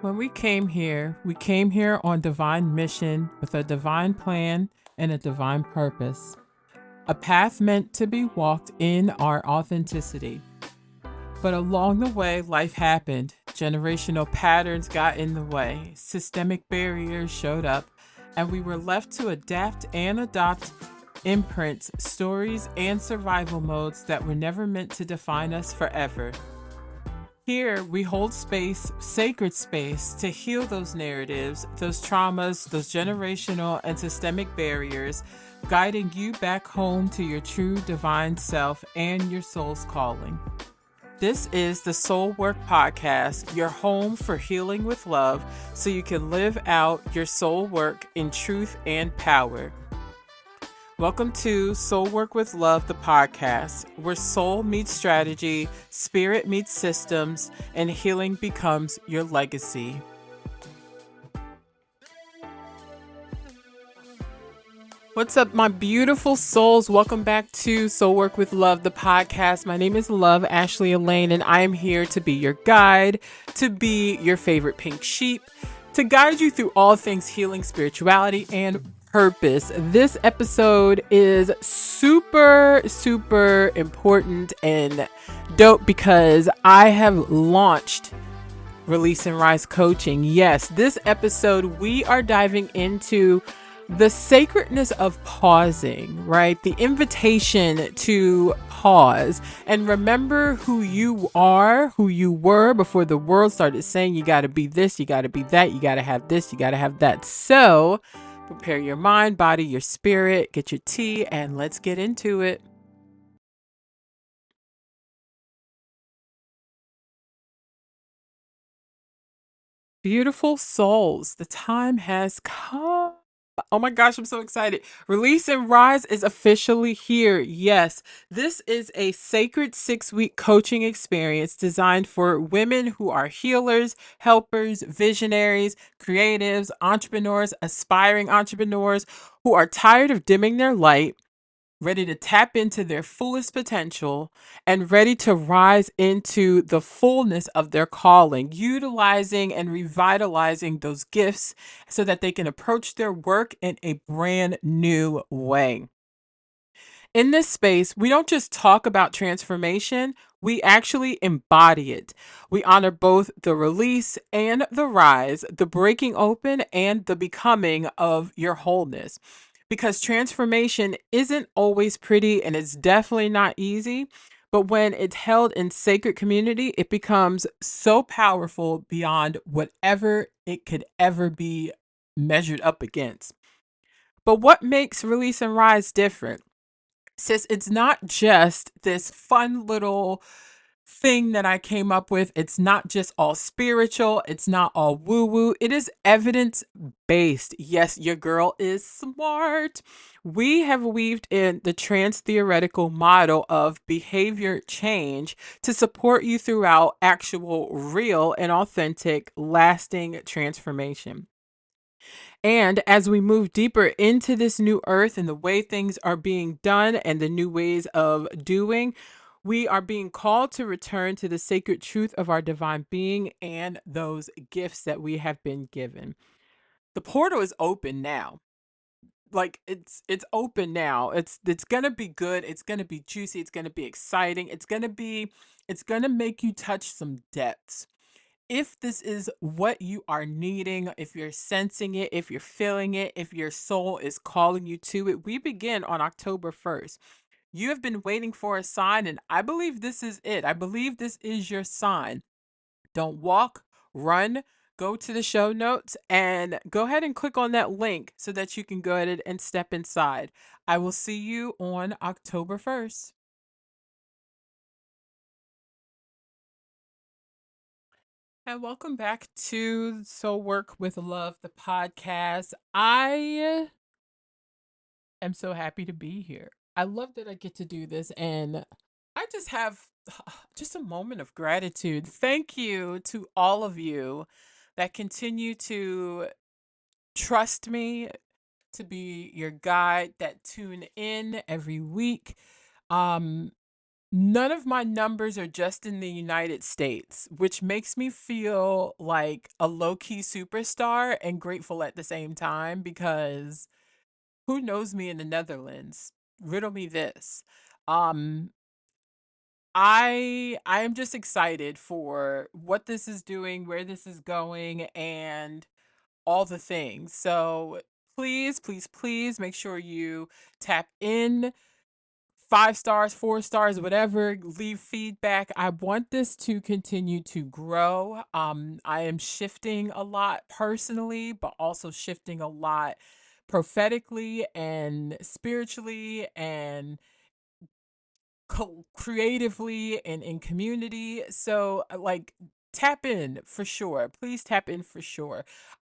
When we came here on divine mission with a divine plan and a divine purpose. A path meant to be walked in our authenticity. But along the way, life happened. Generational patterns got in the way, systemic barriers showed up, and we were left to adapt and adopt imprints, stories, and survival modes that were never meant to define us forever. Here, we hold space, sacred space, to heal those narratives, those traumas, those generational and systemic barriers, guiding you back home to your true divine self and your soul's calling. This is the Soul Work Podcast, your home for healing with love so you can live out your soul work in truth and power. Welcome to Soul Work with Love, the podcast, where soul meets strategy, spirit meets systems, and healing becomes your legacy. What's up, my beautiful souls? Welcome back to Soul Work with Love, the podcast. My name is Love Ashley Elaine, and I am here to be your guide, to be your favorite pink sheep, to guide you through all things healing, spirituality, and purpose. This episode is super important and dope because I have launched Release and Rise Coaching. Yes, this episode we are diving into the sacredness of pausing, right? The invitation to pause and remember who you are, who you were before the world started saying you got to be this, you got to be that, you got to have this, you got to have that. So prepare your mind, body, your spirit, get your tea, and let's get into it. Beautiful souls, the time has come. Oh my gosh, I'm so excited. Release and Rise is officially here. Yes, this is a sacred 6-week coaching experience designed for women who are healers, helpers, visionaries, creatives, entrepreneurs, aspiring entrepreneurs who are tired of dimming their light, ready to tap into their fullest potential, and ready to rise into the fullness of their calling, utilizing and revitalizing those gifts so that they can approach their work in a brand new way. In this space, we don't just talk about transformation, we actually embody it. We honor both the release and the rise, the breaking open and the becoming of your wholeness. Because transformation isn't always pretty and it's definitely not easy. But when it's held in sacred community, it becomes so powerful beyond whatever it could ever be measured up against. But what makes Release and Rise different? Sis, it's not just this fun little thing that I came up with. It's not just all spiritual. It's not all woo woo. It is evidence based. Yes, your girl is smart. We have weaved in the trans theoretical model of behavior change to support you throughout actual, real, and authentic, lasting transformation. And as we move deeper into this new earth and the way things are being done and the new ways of doing, we are being called to return to the sacred truth of our divine being and those gifts that we have been given. The portal is open now. Like it's open now. It's going to be good. It's going to be juicy. It's going to be exciting. It's going to make you touch some depths. If this is what you are needing, if you're sensing it, if you're feeling it, if your soul is calling you to it, we begin on October 1st. You have been waiting for a sign, and I believe this is it. I believe this is your sign. Don't walk, run, go to the show notes and go ahead and click on that link so that you can go ahead and step inside. I will see you on October 1st. And welcome back to Soul Work with Love, the podcast. I am so happy to be here. I love that I get to do this, and I just have just a moment of gratitude. Thank you to all of you that continue to trust me, to be your guide, that tune in every week. Um, None of my numbers are just in the United States, which makes me feel like a low-key superstar and grateful at the same time because who knows me in the Netherlands? Riddle me this. Um, I am just excited for what this is doing, where this is going, and all the things. So please, please, please make sure you tap in 5 stars, 4 stars, whatever, leave feedback. I want this to continue to grow. I am shifting a lot personally, but also shifting a lot prophetically and spiritually and creatively and in community. So, like, tap in for sure. Please tap in for sure.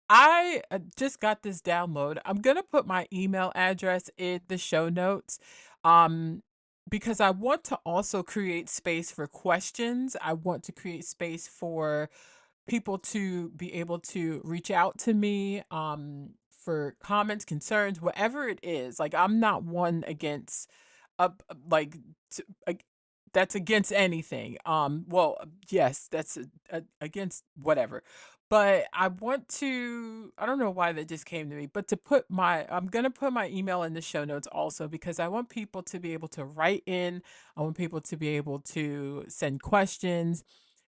I just got this download. I'm gonna put my email address in the show notes, um, because I want to also create space for questions. I want to create space for people to be able to reach out to me, for comments, concerns, whatever it is. Like, I'm not one against, like, t- ag- that's against anything. Well, yes, that's against whatever. But I want to, I don't know why that just came to me, but to put I'm going to put my email in the show notes also because I want people to be able to write in. I want people to be able to send questions,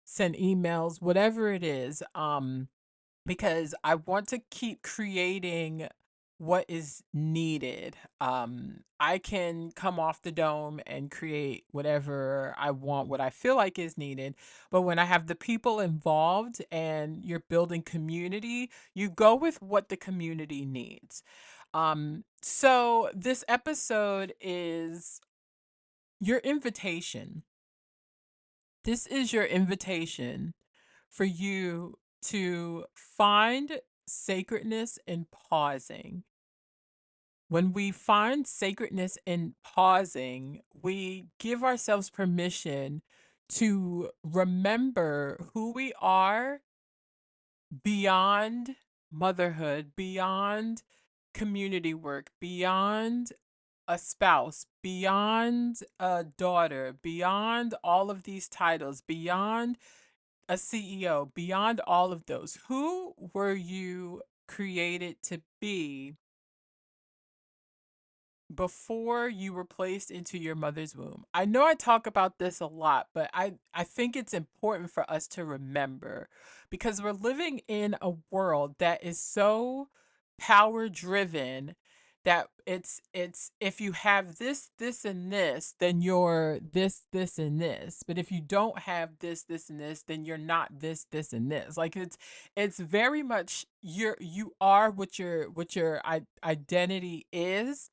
send emails, whatever it is. Because I want to keep creating what is needed. I can come off the dome and create whatever I want, what I feel like is needed. But when I have the people involved and you're building community, you go with what the community needs. So this episode is your invitation. This is your invitation for you to find sacredness in pausing. When we find sacredness in pausing, we give ourselves permission to remember who we are beyond motherhood, beyond community work, beyond a spouse, beyond a daughter, beyond all of these titles, beyond a CEO, beyond all of those. Who were you created to be before you were placed into your mother's womb? I know I talk about this a lot, but I think it's important for us to remember because we're living in a world that is so power driven that it's if you have this and this, then you're this and this. But if you don't have this and this, then you're not this and this. Like it's very much you are what your identity is,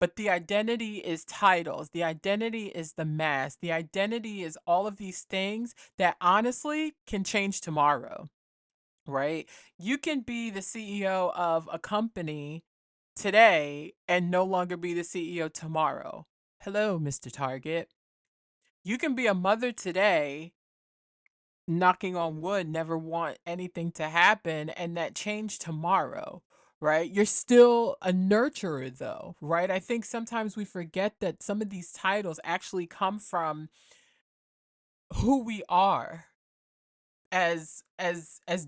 but the identity is titles. The identity is the mask. The identity is all of these things that honestly can change tomorrow, right? You can be the CEO of a company today and no longer be the CEO tomorrow. Hello, Mr. Target. You can be a mother today, knocking on wood, never want anything to happen, and that change tomorrow, right? You're still a nurturer, though, right? I think sometimes we forget that some of these titles actually come from who we are as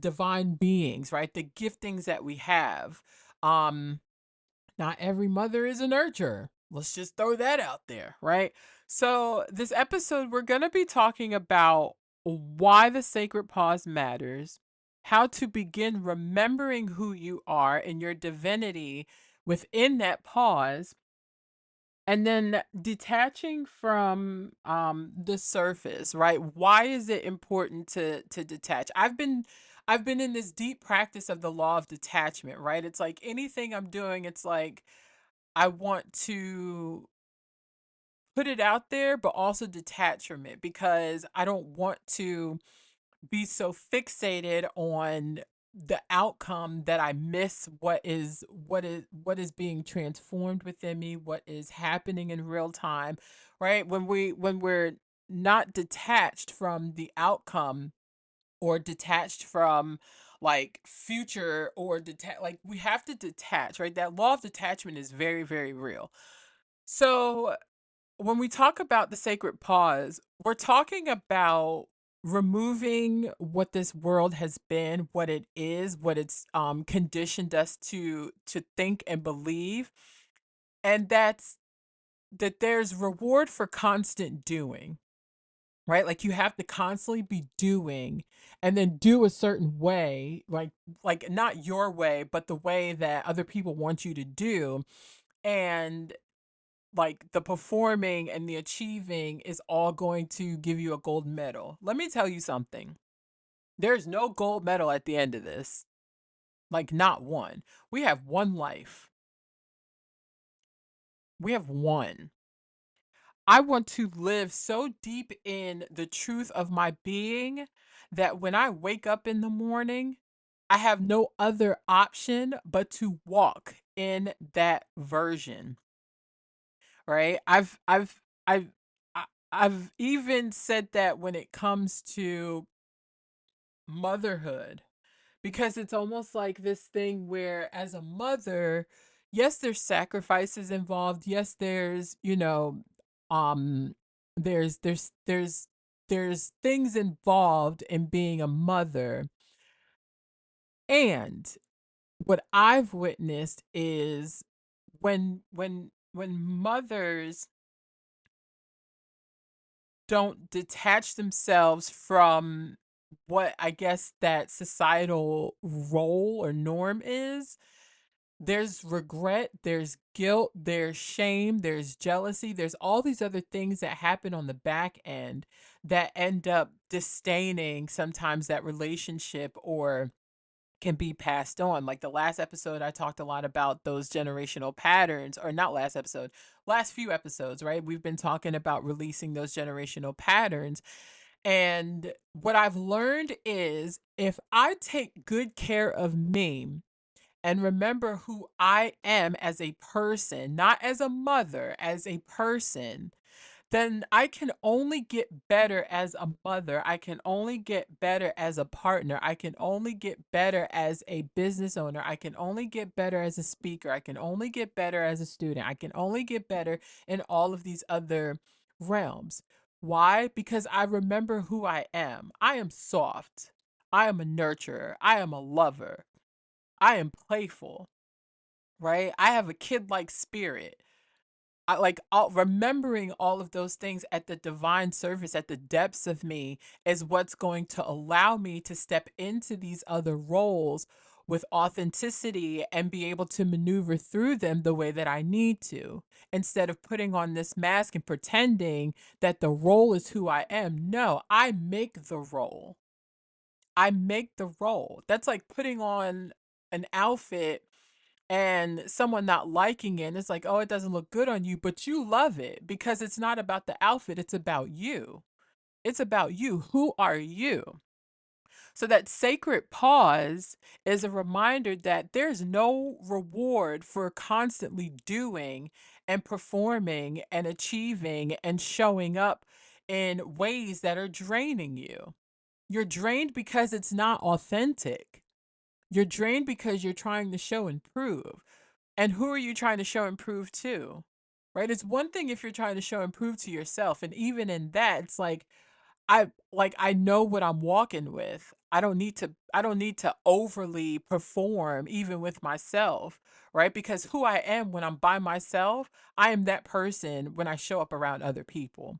divine beings, right? The giftings that we have. Um, Not every mother is a nurturer. Let's just throw that out there, right? So, this episode, we're going to be talking about why the sacred pause matters, how to begin remembering who you are and your divinity within that pause, and then detaching from the surface, right? Why is it important to detach? I've been in this deep practice of the law of detachment, right? It's like anything I'm doing, it's like I want to put it out there, but also detach from it because I don't want to be so fixated on the outcome that I miss what is being transformed within me, what is happening in real time, right? When we're not detached from the outcome or detached from like future or like we have to detach, right? That law of detachment is very, very real. So when we talk about the sacred pause, we're talking about removing what this world has been, what it is, what it's conditioned us to think and believe, and that there's reward for constant doing, right? Like you have to constantly be doing and then do a certain way, like not your way, but the way that other people want you to do. And like the performing and the achieving is all going to give you a gold medal. Let me tell you something. There's no gold medal at the end of this. Like not one. We have one life. We have one. I want to live so deep in the truth of my being that when I wake up in the morning, I have no other option but to walk in that version, right? I've I- I've even said that when it comes to motherhood, because it's almost like this thing where as a mother, yes, there's sacrifices involved. Yes, there's, um there's things involved in being a mother. And what I've witnessed is when mothers don't detach themselves from what I guess that societal role or norm is, there's regret, there's guilt, there's shame, there's jealousy, there's all these other things that happen on the back end that end up disdaining sometimes that relationship or can be passed on. Like the last episode, I talked a lot about those generational patterns, or not last episode, last few episodes, right? We've been talking about releasing those generational patterns. And what I've learned is if I take good care of me and remember who I am as a person, not as a mother, as a person, then I can only get better as a mother. I can only get better as a partner. I can only get better as a business owner. I can only get better as a speaker. I can only get better as a student. I can only get better in all of these other realms. Why? Because I remember who I am. I am soft. I am a nurturer. I am a lover. I am playful, right? I have a kid like spirit. Remembering all of those things at the divine surface, at the depths of me, is what's going to allow me to step into these other roles with authenticity and be able to maneuver through them the way that I need to, instead of putting on this mask and pretending that the role is who I am. No, I make the role. I make the role. That's like putting on an outfit and someone not liking it. And it's like, oh, it doesn't look good on you, but you love it because it's not about the outfit. It's about you. It's about you. Who are you? So that sacred pause is a reminder that there's no reward for constantly doing and performing and achieving and showing up in ways that are draining you. You're drained because it's not authentic. You're drained because you're trying to show and prove. And who are you trying to show and prove to? Right? It's one thing if you're trying to show and prove to yourself. And even in that, it's like I know what I'm walking with. I don't need to overly perform even with myself, right? Because who I am when I'm by myself, I am that person when I show up around other people.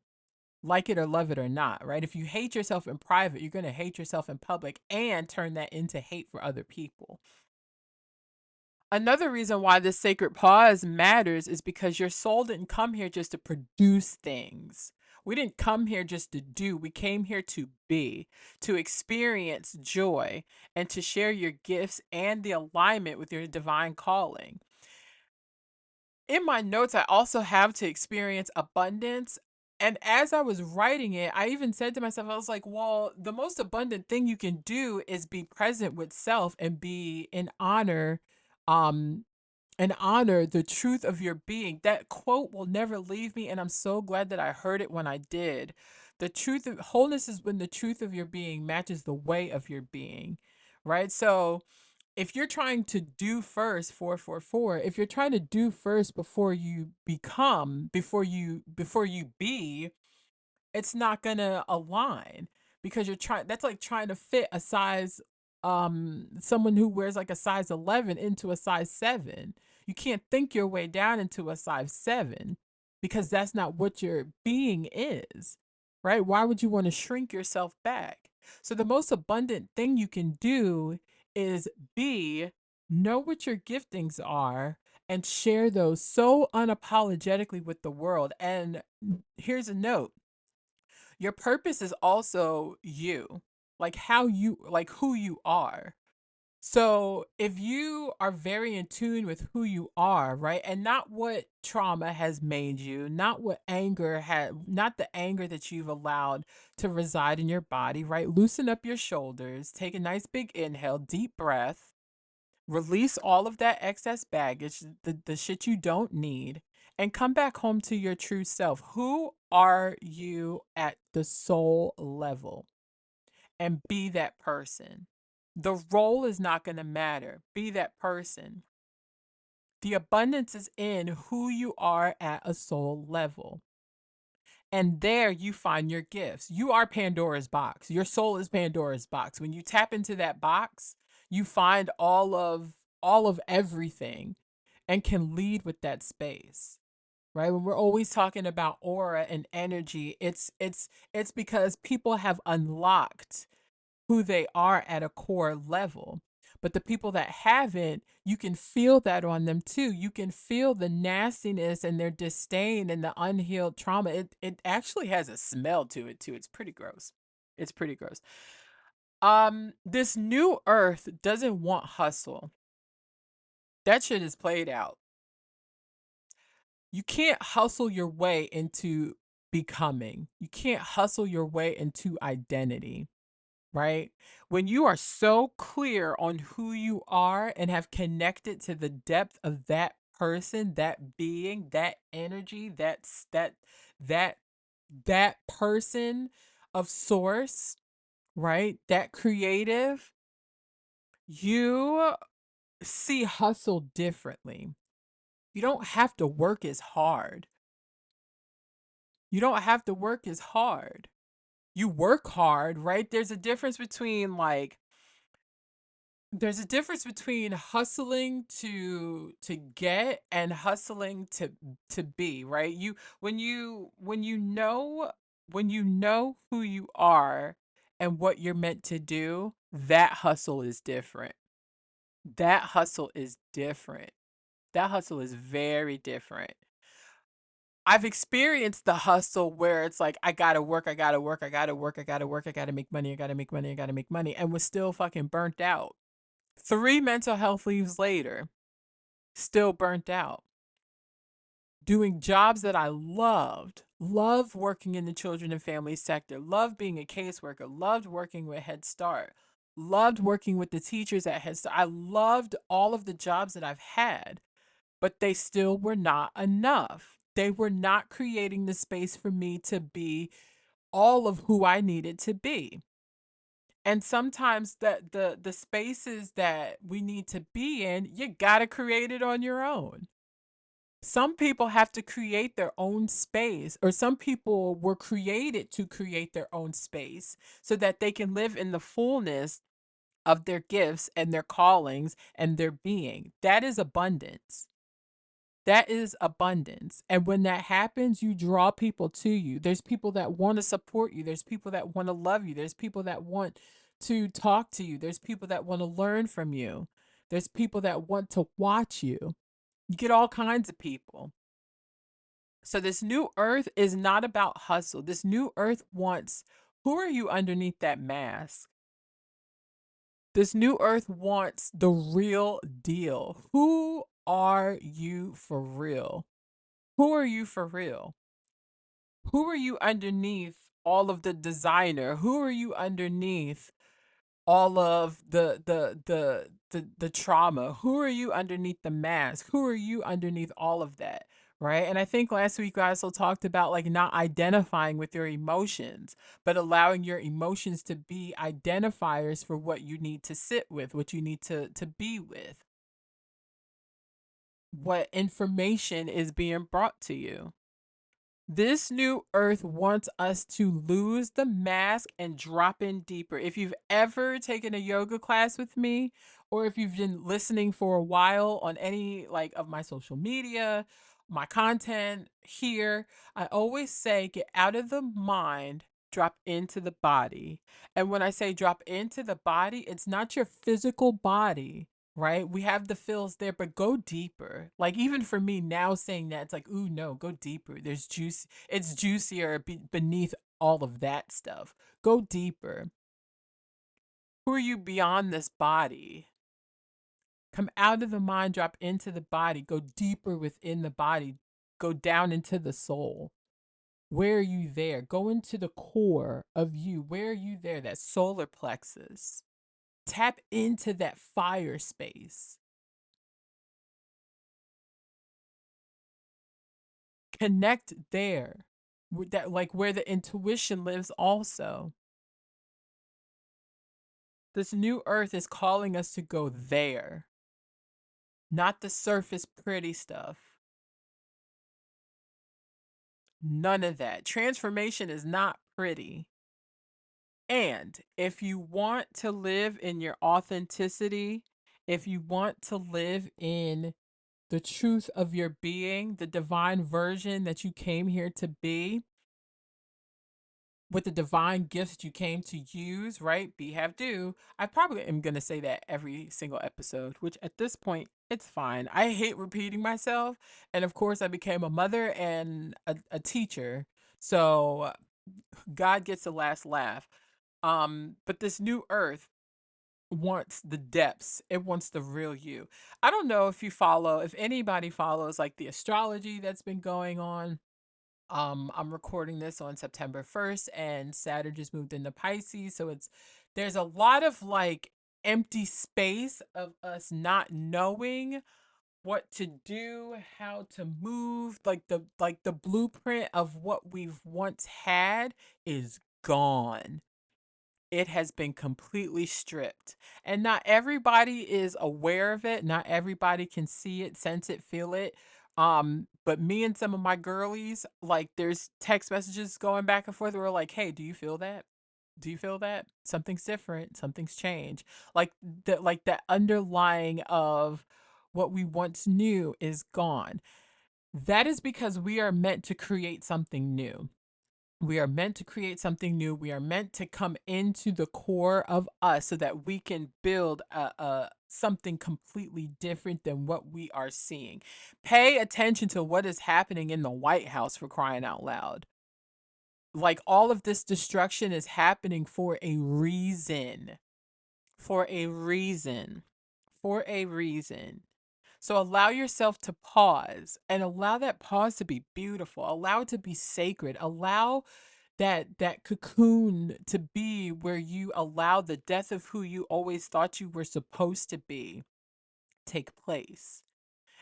Like it or love it or not, right? If you hate yourself in private, you're going to hate yourself in public and turn that into hate for other people. Another reason why this sacred pause matters is because your soul didn't come here just to produce things. We didn't come here just to do. We came here to be, to experience joy, and to share your gifts and the alignment with your divine calling. In my notes, I also have to experience abundance. And as I was writing it, I even said to myself, I was like, well, the most abundant thing you can do is be present with self and be in honor, um, and honor the truth of your being. That quote will never leave me. And I'm so glad that I heard it when I did. The truth of wholeness is when the truth of your being matches the way of your being, right? So, if you're trying to do first, 444, if you're trying to do first before you become, before you be, it's not gonna align because you're trying, that's like trying to fit a size, someone who wears like a size 11 into a size 7. You can't think your way down into a size 7 because that's not what your being is, right? Why would you want to shrink yourself back? So the most abundant thing you can do is be, know what your giftings are, and share those so unapologetically with the world. And here's a note: your purpose is also you, like how you, like who you are. So if you are very in tune with who you are, right, and not what trauma has made you, not what anger had, not the anger that you've allowed to reside in your body, right, loosen up your shoulders, take a nice big inhale, deep breath, release all of that excess baggage, the shit you don't need, and come back home to your true self. Who are you at the soul level? And be that person. The role is not going to matter. Be that person. The abundance is in who you are at a soul level. And there you find your gifts. You are Pandora's box. Your soul is Pandora's box. When you tap into that box, you find all of everything and can lead with that space. Right? When we're always talking about aura and energy, it's because people have unlocked who they are at a core level. But the people that haven't, you can feel that on them too. You can feel the nastiness and their disdain and the unhealed trauma. It actually has a smell to it too. It's pretty gross. It's pretty gross. This new earth doesn't want hustle. That shit is played out. You can't hustle your way into becoming. You can't hustle your way into identity, right? When you are so clear on who you are and have connected to the depth of that person, that being, that energy, that that person of source, right? That creative, you see hustle differently. You don't have to work as hard. You don't have to work as hard. You work hard, right? There's a difference between hustling to get and hustling to be, right? When you know who you are and what you're meant to do, that hustle is different. That hustle is different. That hustle is very different. I've experienced the hustle where it's like I gotta work, I gotta work, I gotta work, I gotta work, I gotta make money, I gotta make money, I gotta make money, and was still fucking burnt out. 3 mental health leaves later, still burnt out. Doing jobs that I loved working in the children and family sector, loved being a caseworker, loved working with Head Start, loved working with the teachers at Head Start. I loved all of the jobs that I've had, but they still were not enough. They were not creating the space for me to be all of who I needed to be. And sometimes the spaces that we need to be in, you got to create it on your own. Some people have to create their own space, or some people were created to create their own space so that they can live in the fullness of their gifts and their callings and their being. That is abundance. That is abundance. And when that happens, you draw people to you. There's people that want to support you. There's people that want to love you. There's people that want to talk to you. There's people that want to learn from you. There's people that want to watch you. You get all kinds of people. So this new earth is not about hustle. This new earth wants, who are you underneath that mask? This new earth wants the real deal. Who are you for real? Who are you for real? Who are you underneath all of the designer? Who are you underneath all of the trauma? Who are you underneath the mask? Who are you underneath all of that? right? And I think last week we also talked about like not identifying with your emotions, but allowing your emotions to be identifiers for what you need to sit with, what you need to be with, what information is being brought to you. This new earth wants us to lose the mask and drop in deeper. If you've ever taken a yoga class with me, or if you've been listening for a while on any like of my social media, my content here, I always say get out of the mind, drop into the body. And when I say drop into the body, it's not your physical body, right? We have the feels there, but go deeper. Like even for me now saying that, it's like, ooh, no, go deeper. There's juice. It's juicier beneath all of that stuff. Go deeper. Who are you beyond this body? Come out of the mind, drop into the body, go deeper within the body, go down into the soul. Where are you there? Go into the core of you. Where are you there? That solar plexus. Tap into that fire space. Connect there, that like where the intuition lives also. This new earth is calling us to go there, not the surface pretty stuff. None of that. Transformation is not pretty. And if you want to live in your authenticity, if you want to live in the truth of your being, the divine version that you came here to be, with the divine gifts that you came to use, right? Be, have, do. I probably am going to say that every single episode, which at this point, it's fine. I hate repeating myself. And of course, I became a mother and a teacher. So God gets the last laugh. But this new earth wants the depths. It wants the real you. I don't know if you follow, if anybody follows like the astrology that's been going on. I'm recording this on September 1st and Saturn just moved into Pisces. So there's a lot of like empty space of us not knowing what to do, how to move, like the blueprint of what we've once had is gone. It has been completely stripped. And not everybody is aware of it. Not everybody can see it, sense it, feel it. But me and some of my girlies, like there's text messages going back and forth. We're like, hey, do you feel that? Do you feel that? Something's different, something's changed. Like the underlying of what we once knew is gone. That is because we are meant to create something new. We are meant to create something new. We are meant to come into the core of us so that we can build a something completely different than what we are seeing. Pay attention to what is happening in the White House, for crying out loud. Like all of this destruction is happening for a reason. For a reason. For a reason. So allow yourself to pause and allow that pause to be beautiful. Allow it to be sacred. Allow that cocoon to be where you allow the death of who you always thought you were supposed to be take place.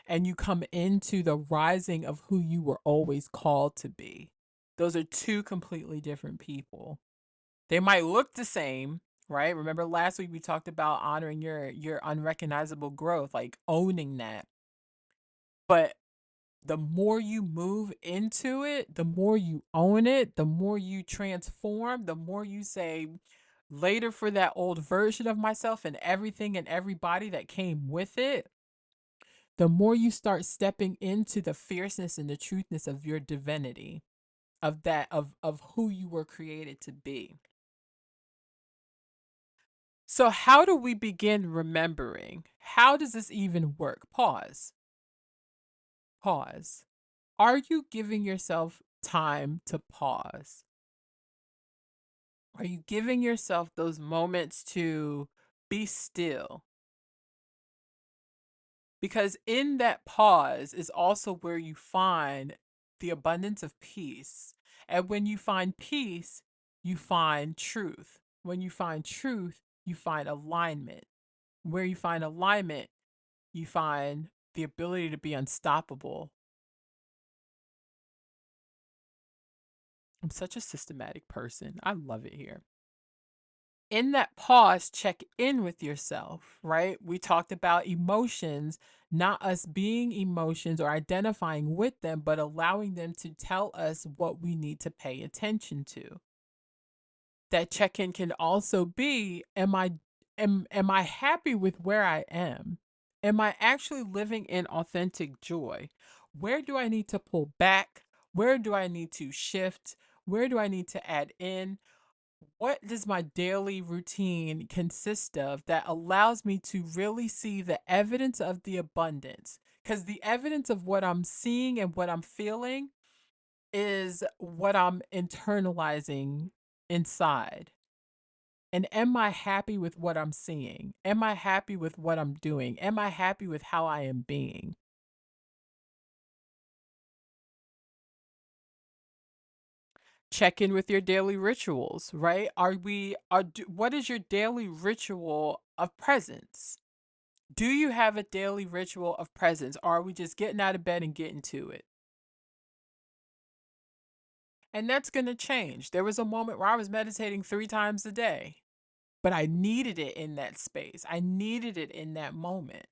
And you come into the rising of who you were always called to be. Those are two completely different people. They might look the same, right? Remember last week we talked about honoring your unrecognizable growth, like owning that. But the more you move into it, the more you own it, the more you transform, the more you say later for that old version of myself and everything and everybody that came with it, the more you start stepping into the fierceness and the truthness of your divinity, of that of who you were created to be. So how do we begin remembering? How does this even work? Pause. Pause. Are you giving yourself time to pause? Are you giving yourself those moments to be still? Because in that pause is also where you find the abundance of peace. And when you find peace, you find truth. When you find truth, you find alignment. Where you find alignment, you find the ability to be unstoppable. I'm such a systematic person. I love it here. In that pause, check in with yourself, right? We talked about emotions, not us being emotions or identifying with them, but allowing them to tell us what we need to pay attention to. That check-in can also be, am I happy with where I am? Am I actually living in authentic joy? Where do I need to pull back? Where do I need to shift? Where do I need to add in? What does my daily routine consist of that allows me to really see the evidence of the abundance? Because the evidence of what I'm seeing and what I'm feeling is what I'm internalizing inside. And am I happy with what I'm seeing? Am I happy with what I'm doing? Am I happy with how I am being? Check in with your daily rituals, right? What is your daily ritual of presence? Do you have a daily ritual of presence? Or are we just getting out of bed and getting to it? And that's going to change. There was a moment where I was meditating 3 times a day, but I needed it in that space. I needed it in that moment.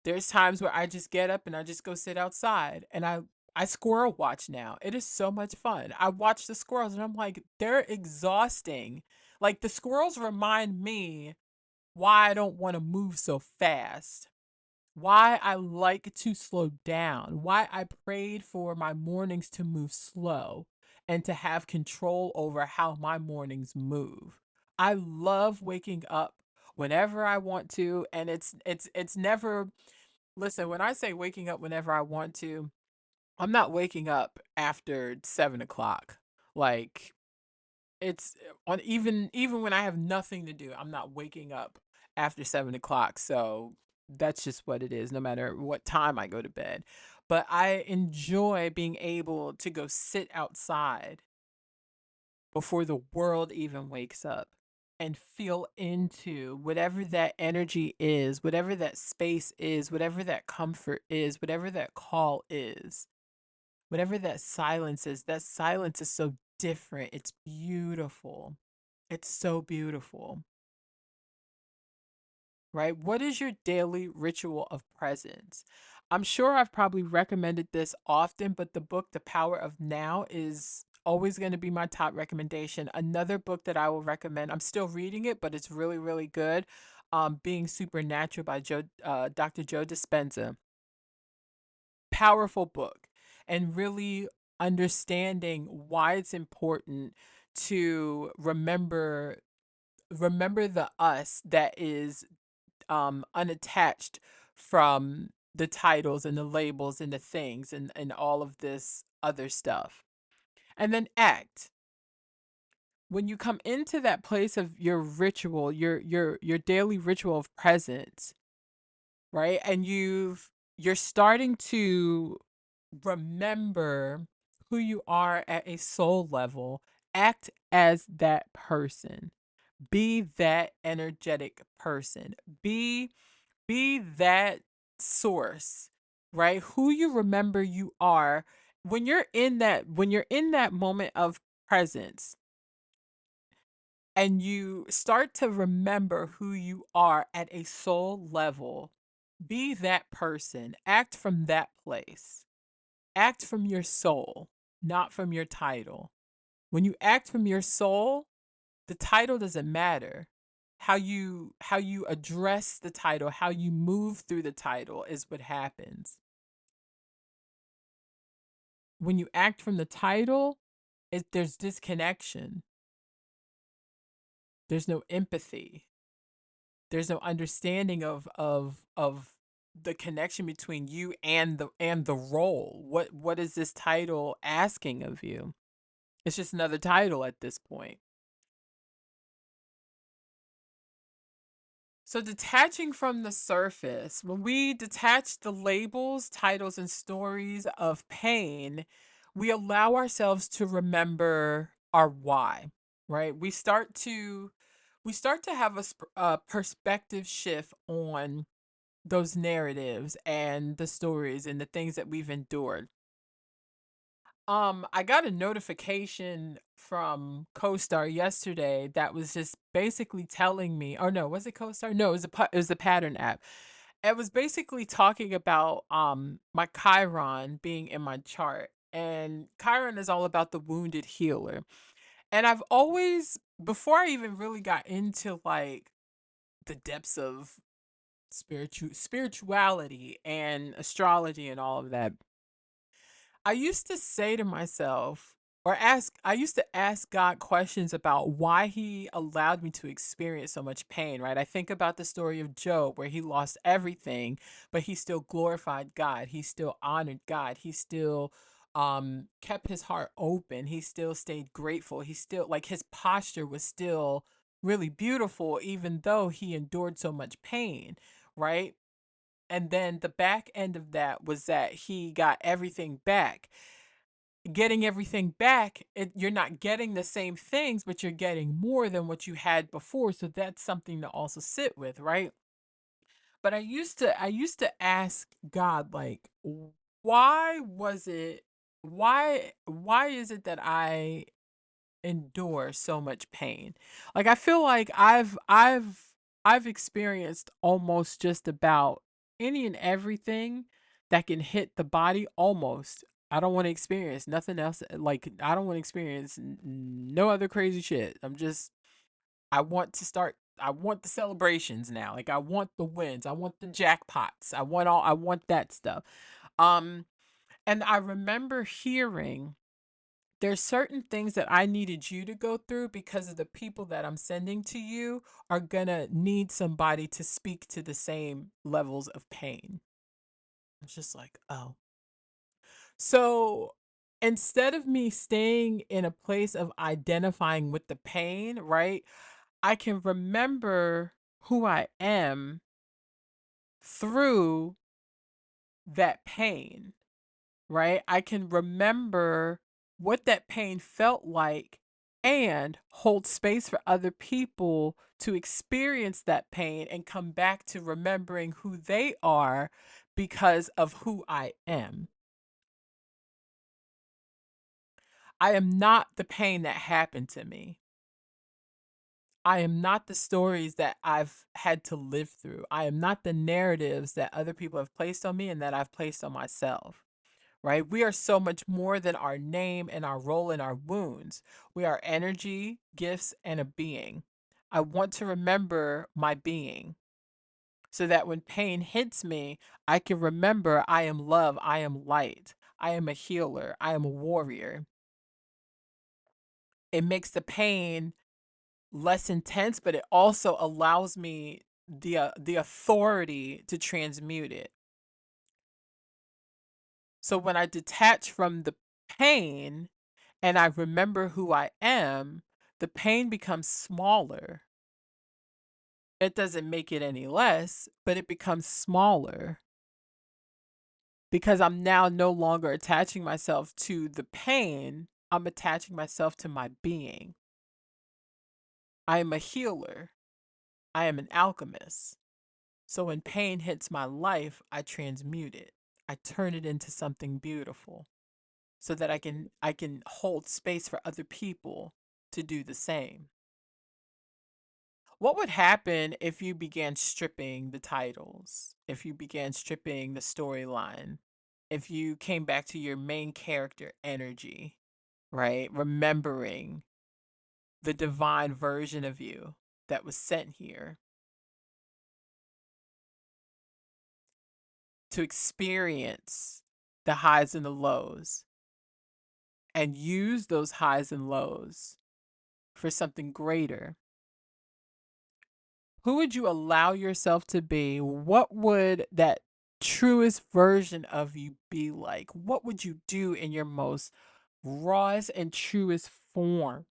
There's times where I just get up and I just go sit outside and I squirrel watch now. It is so much fun. I watch the squirrels and I'm like, they're exhausting. Like the squirrels remind me why I don't want to move so fast, why I like to slow down, why I prayed for my mornings to move slow and to have control over how my mornings move. I love waking up whenever I want to, and it's never, listen, when I say waking up whenever I want to, I'm not waking up after 7 o'clock. Like it's on, even when I have nothing to do, I'm not waking up after 7 o'clock. So that's just what it is, no matter what time I go to bed. But I enjoy being able to go sit outside before the world even wakes up and feel into whatever that energy is, whatever that space is, whatever that comfort is, whatever that call is, whatever that silence is so different. It's beautiful. It's so beautiful, right? What is your daily ritual of presence? I'm sure I've probably recommended this often, but the book, The Power of Now, is always going to be my top recommendation. Another book that I will recommend, I'm still reading it, but it's really, really good. Being Supernatural by Dr. Joe Dispenza. Powerful book, and really understanding why it's important to remember the us that is unattached from the titles and the labels and the things and all of this other stuff. And then act. When you come into that place of your ritual, your daily ritual of presence, right? And you're starting to remember who you are at a soul level, act as that person. Be that energetic person. Be that source, right? Who you remember you are when you're in that moment of presence and you start to remember who you are at a soul level, be that person. Act from that place. Act from your soul, not from your title. When you act from your soul, the title doesn't matter. How you address the title, how you move through the title is what happens. When you act from the title, there's disconnection. There's no empathy. There's no understanding of the connection between you and the role. What is this title asking of you? It's just another title at this point. So, detaching from the surface, when we detach the labels, titles, and stories of pain, we allow ourselves to remember our why, right? We start to have a perspective shift on those narratives and the stories and the things that we've endured. I got a notification from CoStar yesterday that was just basically telling me, or no, was it CoStar? No, it was the Pattern app. It was basically talking about my Chiron being in my chart. And Chiron is all about the wounded healer. And I've always, before I even really got into like the depths of spirituality and astrology and all of that, I used to say to myself, I used to ask God questions about why he allowed me to experience so much pain, right? I think about the story of Job where he lost everything, but he still glorified God. He still honored God. He still kept his heart open. He still stayed grateful. He still, like, his posture was still really beautiful, even though he endured so much pain, right? And then the back end of that was that he got everything back. Getting everything back, you're not getting the same things, but you're getting more than what you had before. So that's something to also sit with, right? But I used to ask God, like, why was it, why is it that I endure so much pain? Like, I feel like I've experienced almost just about any and everything that can hit the body almost. I don't want to experience nothing else. Like, I don't want to experience no other crazy shit. I want the celebrations now. Like, I want the wins. I want the jackpots. I want that stuff. Um and I remember hearing there's certain things that I needed you to go through because of the people that I'm sending to you are gonna need somebody to speak to the same levels of pain. It's just like, oh. So instead of me staying in a place of identifying with the pain, right, I can remember who I am through that pain, right? I can remember what that pain felt like and hold space for other people to experience that pain and come back to remembering who they are because of who I am. I am not the pain that happened to me. I am not the stories that I've had to live through. I am not the narratives that other people have placed on me and that I've placed on myself. Right? We are so much more than our name and our role in our wounds. We are energy, gifts, and a being. I want to remember my being so that when pain hits me, I can remember I am love, I am light, I am a healer, I am a warrior. It makes the pain less intense, but it also allows me the authority to transmute it. So when I detach from the pain and I remember who I am, the pain becomes smaller. It doesn't make it any less, but it becomes smaller because I'm now no longer attaching myself to the pain. I'm attaching myself to my being. I am a healer. I am an alchemist. So when pain hits my life, I transmute it. I turn it into something beautiful so that I can hold space for other people to do the same. What would happen if you began stripping the titles? If you began stripping the storyline? If you came back to your main character energy, right? Remembering the divine version of you that was sent here to experience the highs and the lows and use those highs and lows for something greater. Who would you allow yourself to be? What would that truest version of you be like? What would you do in your most rawest and truest form?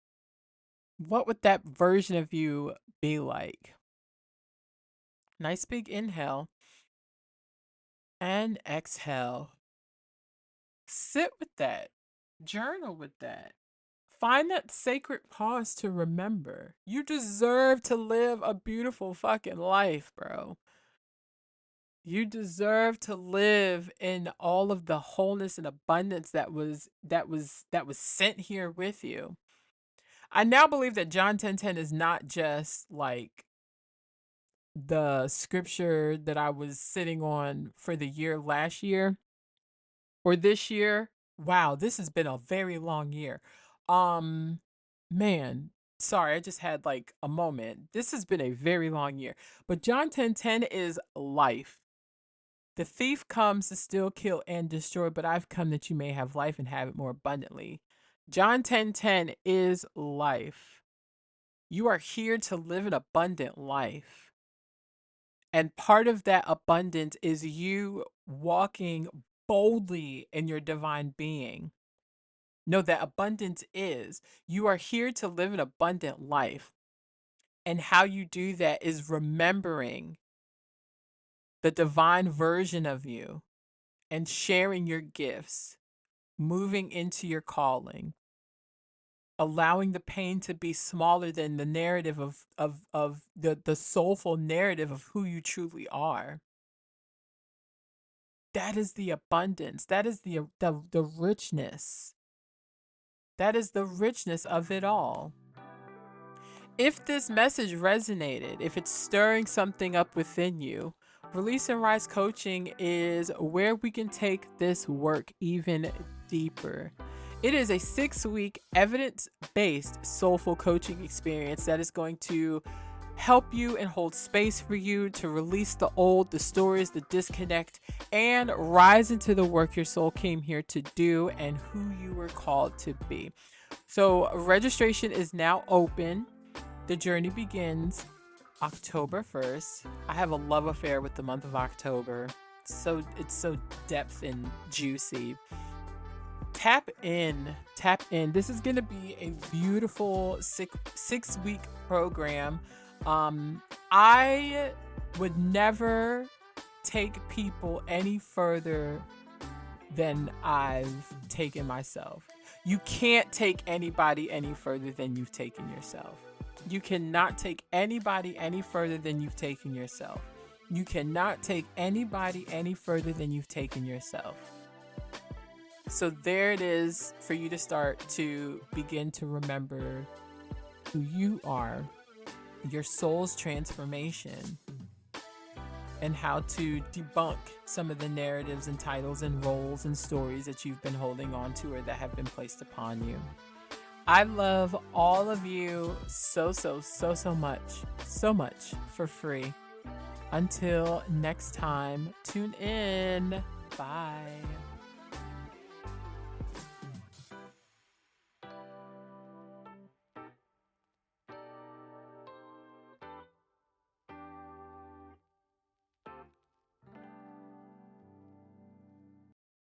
What would that version of you be like? Nice big inhale and exhale. Sit with that. Journal with that. Find that sacred pause to remember. You deserve to live a beautiful fucking life, bro. You deserve to live in all of the wholeness and abundance that was sent here with you. I now believe that John 10:10 is not just like the scripture that I was sitting on for the year last year or this year. Wow, this has been a very long year. Um man, sorry, I just had like a moment. This has been a very long year. But John 10:10 is life. The thief comes to steal, kill, and destroy, but I've come that you may have life and have it more abundantly. John 10:10 is life. You are here to live an abundant life. And part of that abundance is you walking boldly in your divine being. No, that abundance is you are here to live an abundant life. And how you do that is remembering the divine version of you and sharing your gifts, moving into your calling, allowing the pain to be smaller than the narrative of the soulful narrative of who you truly are. That is the abundance. That is the richness. That is the richness of it all. If this message resonated, if it's stirring something up within you, Release and Rise Coaching is where we can take this work even deeper. It is a 6-week evidence-based soulful coaching experience that is going to help you and hold space for you to release the old, the stories, the disconnect, and rise into the work your soul came here to do and who you were called to be. So registration is now open. The journey begins October 1st. I have a love affair with the month of October. It's so depth and juicy. Tap in. This is going to be a beautiful 6-week program. I would never take people any further than I've taken myself. You can't take anybody any further than you've taken yourself. You cannot take anybody any further than you've taken yourself. You cannot take anybody any further than you've taken yourself. So there it is for you to start to begin to remember who you are, your soul's transformation, and how to debunk some of the narratives and titles and roles and stories that you've been holding on to or that have been placed upon you. I love all of you so much for free. Until next time, tune in. Bye.